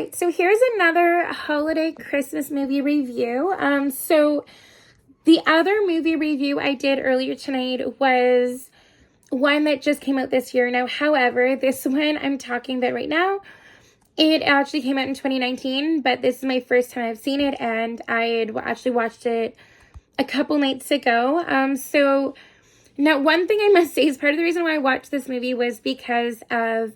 right, so here's another holiday Christmas movie review. So the other movie review I did earlier tonight was one that just came out this year. Now, however, this one I'm talking about right now, it actually came out in 2019, but this is my first time I've seen it, and I had actually watched it a couple nights ago. So now one thing I must say is part of the reason why I watched this movie was because of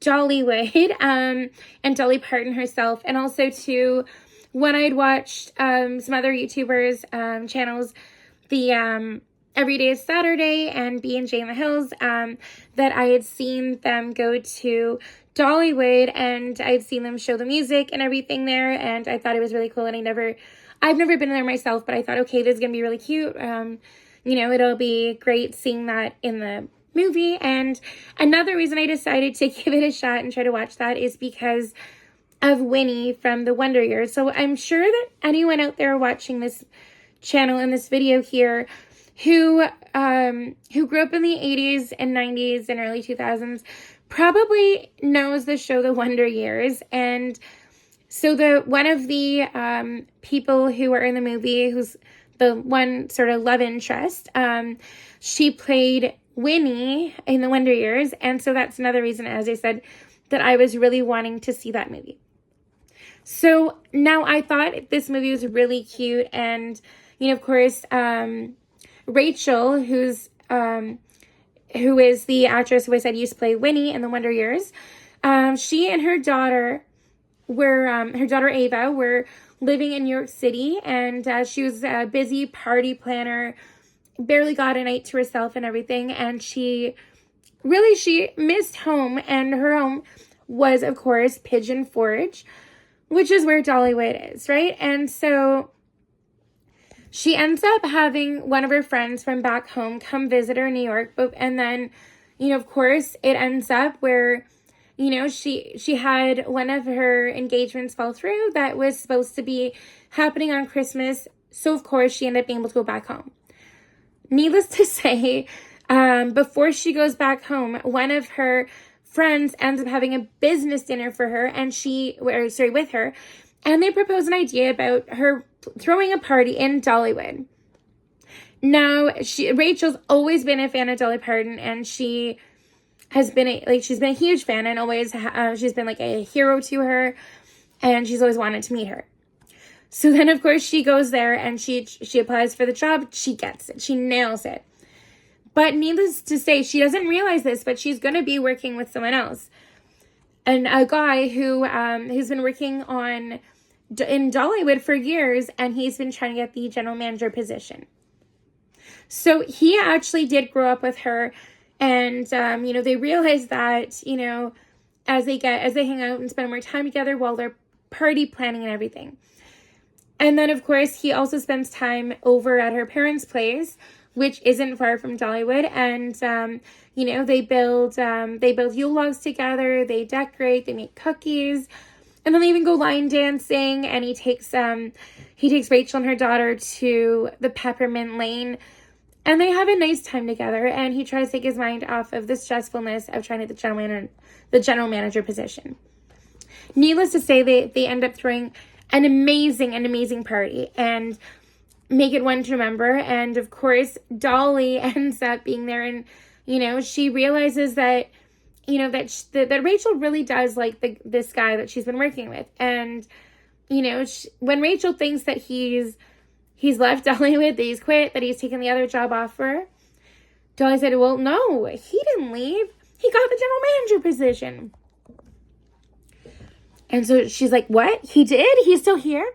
Dollywood, and Dolly Parton herself, and also too, when I'd watched some other YouTubers' channels, the Every Day is Saturday and B&J in the Hills, that I had seen them go to Dollywood, and I'd seen them show the music and everything there, and I thought it was really cool, and I've never been there myself, but I thought, okay, this is gonna be really cute. It'll be great seeing that in the movie. And another reason I decided to give it a shot and try to watch that is because of Winnie from The Wonder Years. So I'm sure that anyone out there watching this channel and this video here who grew up in the 80s and 90s and early 2000s probably knows the show The Wonder Years. And so one of the people who are in the movie, who's the one sort of love interest, she played Winnie in The Wonder Years, and so that's another reason, as I said, that I was really wanting to see that movie. So now I thought this movie was really cute, and of course, Rachel, who is the actress who I said used to play Winnie in The Wonder Years, she and her daughter her daughter Ava were living in New York City, and she was a busy party planner, barely got a night to herself and everything, and she missed home, and her home was, of course, Pigeon Forge, which is where Dollywood is, right? And so she ends up having one of her friends from back home come visit her in New York, and then, of course, it ends up where she had one of her engagements fall through that was supposed to be happening on Christmas. So, of course, she ended up being able to go back home. Needless to say, before she goes back home, one of her friends ends up having a business dinner for her, with her, and they propose an idea about her throwing a party in Dollywood. Now, Rachel's always been a fan of Dolly Parton, and she has been she's been a huge fan, and always she's been like a hero to her, and she's always wanted to meet her. So then, of course, she goes there and she applies for the job. She gets it. She nails it. But needless to say, she doesn't realize this, but she's going to be working with someone else, and a guy who's been working in Dollywood for years, and he's been trying to get the general manager position. So he actually did grow up with her. And, they realize that, as they hang out and spend more time together while they're party planning and everything. And then, of course, he also spends time over at her parents' place, which isn't far from Dollywood. And, they build Yule logs together. They decorate, they make cookies, and then they even go line dancing. And he takes Rachel and her daughter to the Peppermint Lane. And they have a nice time together, and he tries to take his mind off of the stressfulness of trying to get the general manager position. Needless to say, they end up throwing an amazing party and make it one to remember. And of course, Dolly ends up being there, and she realizes that that Rachel really does like this guy that she's been working with. And when Rachel thinks that he's left Dollywood, that he's quit, that he's taken the other job offer, Dolly said, well, no, he didn't leave. He got the general manager position. And so she's like, what? He did? He's still here?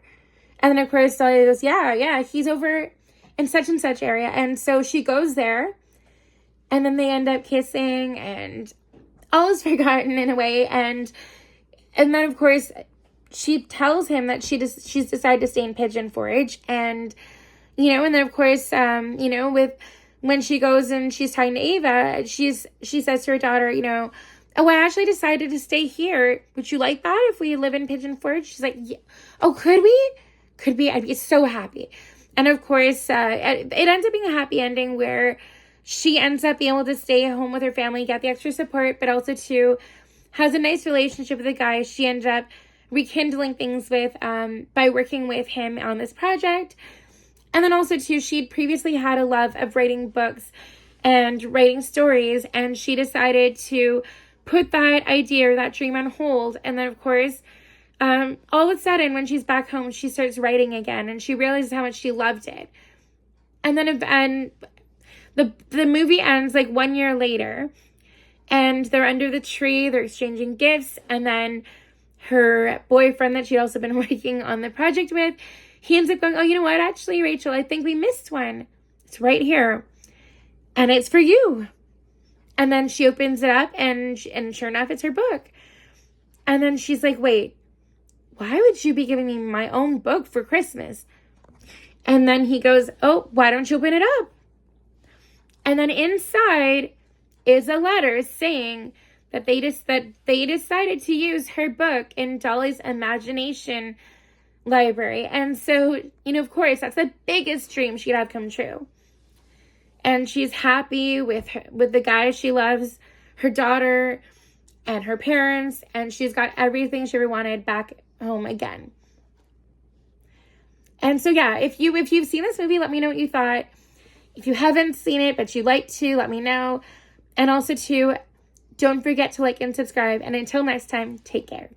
And then, of course, Dolly goes, yeah, he's over in such and such area. And so she goes there, and then they end up kissing, and all is forgotten in a way. And then, of course, she tells him that she's decided to stay in Pigeon Forge, and and then, of course, when she goes and she's talking to Ava, she says to her daughter, oh, I actually decided to stay here. Would you like that if we live in Pigeon Forge? She's like, yeah. Oh, could we? Could be. I'd be so happy. And of course, it ends up being a happy ending where she ends up being able to stay home with her family, get the extra support, but also too has a nice relationship with the guy. She ended up rekindling things with by working with him on this project. And then also too, she'd previously had a love of writing books and writing stories, and she decided to put that idea or that dream on hold. And then of course, all of a sudden when she's back home, she starts writing again, and she realizes how much she loved it. And then the movie ends like 1 year later, and they're under the tree, they're exchanging gifts, and then her boyfriend that she'd also been working on the project with, he ends up going, oh, you know what, actually, Rachel, I think we missed one. It's right here. And it's for you. And then she opens it up, and sure enough, it's her book. And then she's like, wait, why would you be giving me my own book for Christmas? And then he goes, oh, why don't you open it up? And then inside is a letter saying that they decided to use her book in Dolly's imagination library. And so, of course, that's the biggest dream she'd have come true. And she's happy with the guy she loves, her daughter, and her parents, and she's got everything she ever wanted back home again. And so, yeah, if you've seen this movie, let me know what you thought. If you haven't seen it, but you'd like to, let me know. And also, too, don't forget to like and subscribe. And until next time, take care.